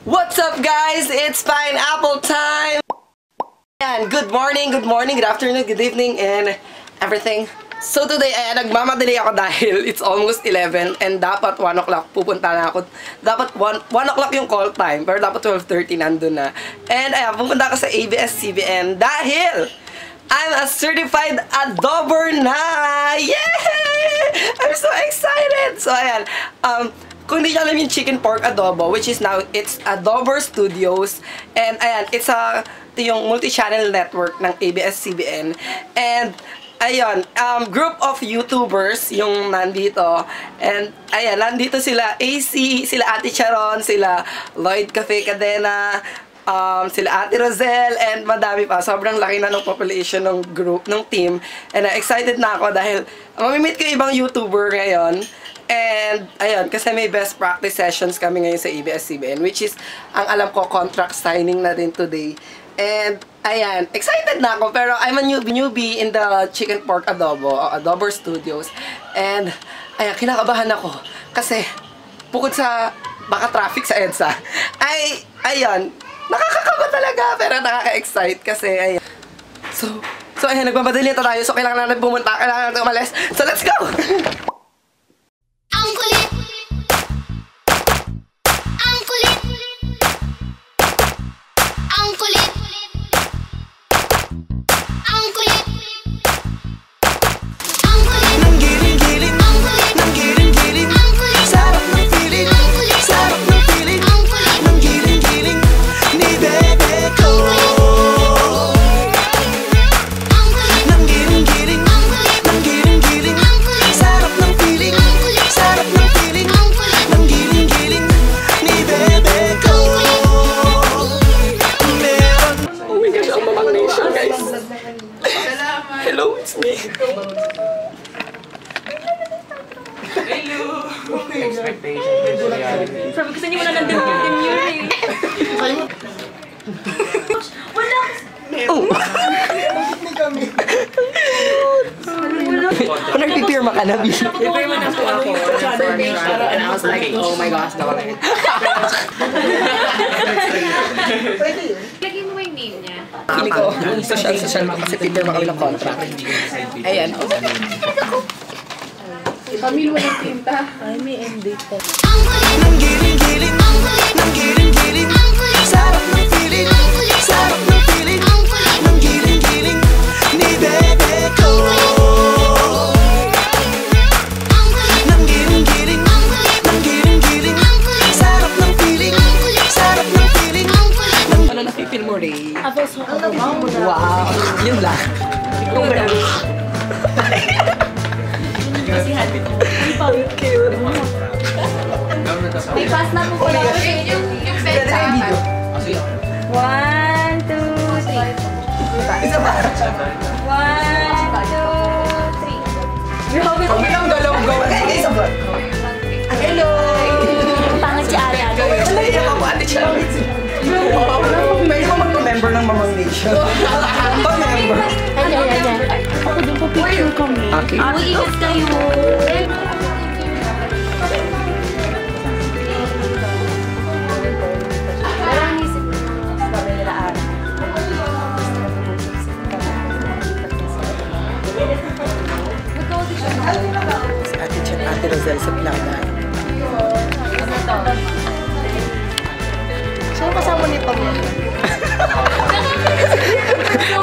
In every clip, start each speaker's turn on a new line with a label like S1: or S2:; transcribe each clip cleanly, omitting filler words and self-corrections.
S1: What's up guys? It's pineapple time! And good morning, good afternoon, good evening, and everything. So today, nagmamadali ako dahil it's almost 11 and dapat 1 o'clock pupunta na ako. Dapat 1 o'clock yung call time, pero dapat 12:30 nandun na. And ayan, pupunta ako sa ABS-CBN dahil I'm a certified adober na! Yay! I'm so excited! So ayan, kung hindi nyo alam yung chicken pork adobo, which is now, it's Adober Studios. And ayan, ito yung multi-channel network ng ABS-CBN. And ayun, group of YouTubers yung nandito. And ayan, nandito sila AC, sila Ate Charon, sila Lloyd Cafe Cadena, sila Ate Rosel, and madami pa. Sobrang laki na ng population ng group, ng team. And excited na ako dahil mamimit ko ibang YouTuber ngayon. And, ayun, kasi may best practice sessions kami ngayon sa ABS-CBN, which is, ang alam ko, contract signing na rin today. And, ayan, excited na ako, pero I'm a newbie in the chicken pork adobo, Adober Studios. And, ayan, kinakabahan ako. Kasi, bukod sa baka traffic sa EDSA, ayun, nakakakaba talaga, pero nakaka-excite kasi, ayan. So, ayan, nagmamadali na tayo, so kailangan natin pumunta, kailangan natin umalis. So, let's go! Hello, it's me.
S2: Hello! Expectation.
S3: Sabi ko sa inyo, wala nang din yun eh. Wala!
S1: Oh! Ano nagpipirma ka na, B?
S2: Nagpirma na po ako. And I was like, oh my gosh, daw na.
S3: Lagyan mo yung name niya.
S1: Pili ko, social mo kasi pipirma kami ng contract. Ayan.
S3: Pamilya ng tinta. Ay, may end date pa.
S4: Nang giling-giling, nang giling-giling, sarap ng feeling, sarap ng feeling, nang giling-giling, ni bebe ko. Nang giling-giling, sarap ng feeling, sarap ng feeling.
S1: Ano napipil mo, Ray?
S4: Wow,
S1: yun lang. Cute.
S3: May pass na po ko lang. Yung pesa. 1, 2, 3.
S1: Isa pa.
S3: 1, 2, 3. Grabe ko.
S1: Bilang galaw-gaw. Kaya isa ba? Hello!
S3: Pangit si Ari.
S1: Naiyak ako, Ate Charo. May iba mag-member ng Mamang Nation. Mag-member.
S3: Ayan. Ako doon po picture kami.
S1: Okay.
S3: Uy, ingat kayo.
S1: Ate Rosel sa Plana. Sino kasama ni Pamela?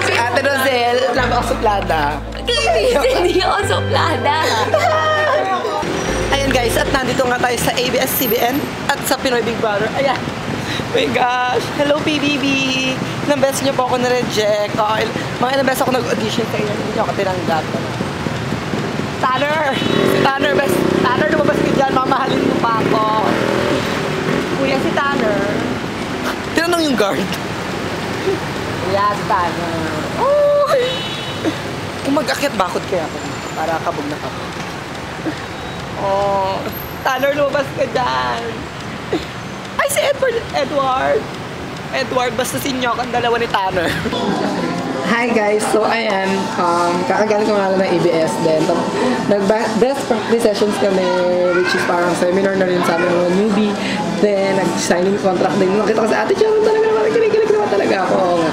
S1: Si Ate Rosel, lama ako sa Plana.
S3: Hindi ako suplada.
S1: Ayan guys, at nandito nga tayo sa ABS-CBN at sa Pinoy Big Brother. Ayan. Oh my gosh. Hello, PBB. Ilang beses niyo po ako na-reject. Mga ilang beses ako nag-audition sa inyo. Hindi niyo ako tinanggap. Tanner! Si Tanner, best. Tanner, lumabas ka dyan. Mamahalin mo pa ako. Kuya, si Tanner. Tinanong yung guard. Kuya, si Tanner. Oh! Kung mag-akit, bakit kaya ako? Para kabog na kabog. Oh, Tanner, lumabas ka dyan. Ay, si Edward, basta sinyo ang dalawa ni Tanner. Hi guys! So ayan, kakagaling ko nga lang ng ABS din. Nag-best practice sessions kami, which is parang seminar na rin sa amin mga newbie. Then, nag-signing contract din. Nakita ko sa ate, siya talaga naman, kilig naman talaga ako. Oo nga.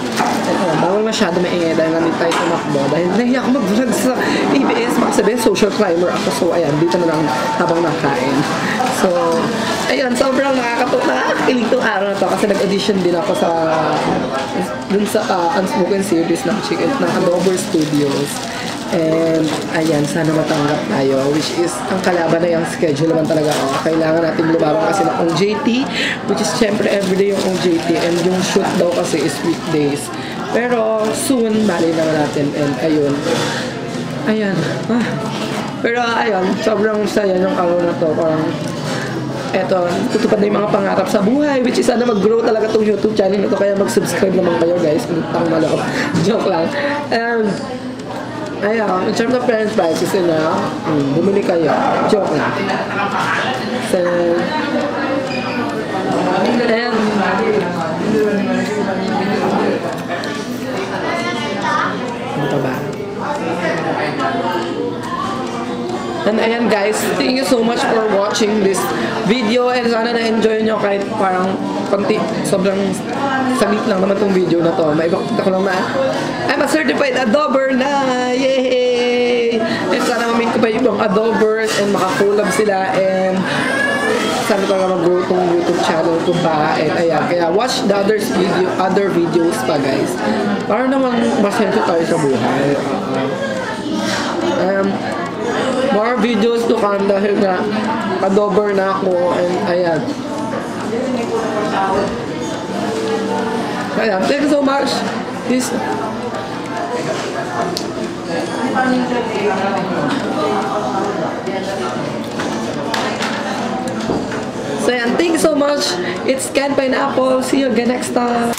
S1: Bawal masyado maingay dahil nandito tayo tumakbo. Dahil nahiya ako mag-vlog sa ABS. Makasabihin, social climber ako. So, ayan, dito na lang habang nakain. So, ayun, sobrang nakakakilig itong araw na to kasi nag-audition din ako sa dun sa unspoken series ng Adobe Studios. And, ayan, sana matanggap tayo, which is, ang kalaban na yung schedule naman talaga ako. Kailangan natin lumaban kasi ng OJT, which is, syempre, everyday yung OJT, and yung shoot daw kasi is weekdays. Pero, soon, bali naman natin, and ayun. Ayan. Pero, ayun, sobrang saya yung araw na to, parang, eto, tutupad na yung mga pangarap sa buhay, which is sana mag-grow talaga tong YouTube channel na to, kaya mag-subscribe naman kayo, guys. Utang maloob. Joke lang. And, ayan, in terms of parents prices na, bumili kayo. Joke lang. So, and, ano pa ba? And ayan guys, thank you so much for watching this video and sana na-enjoy nyo kahit parang konti, sobrang saglit lang naman tong video na to. Maibakita ko lang na I'm a certified adober na! Yay! And sana mamit ko pa yung ibang adobers and makakulab sila and sana talaga mag-grow tong YouTube channel ko pa. And ayan, kaya watch the other videos pa guys. Para naman masento tayo sa buhay. More videos to come dahil na adober na ako and ayan. Ayan, thank you so much. This so ayan, thank you so much. It's Ken Pineapple. See you again next time.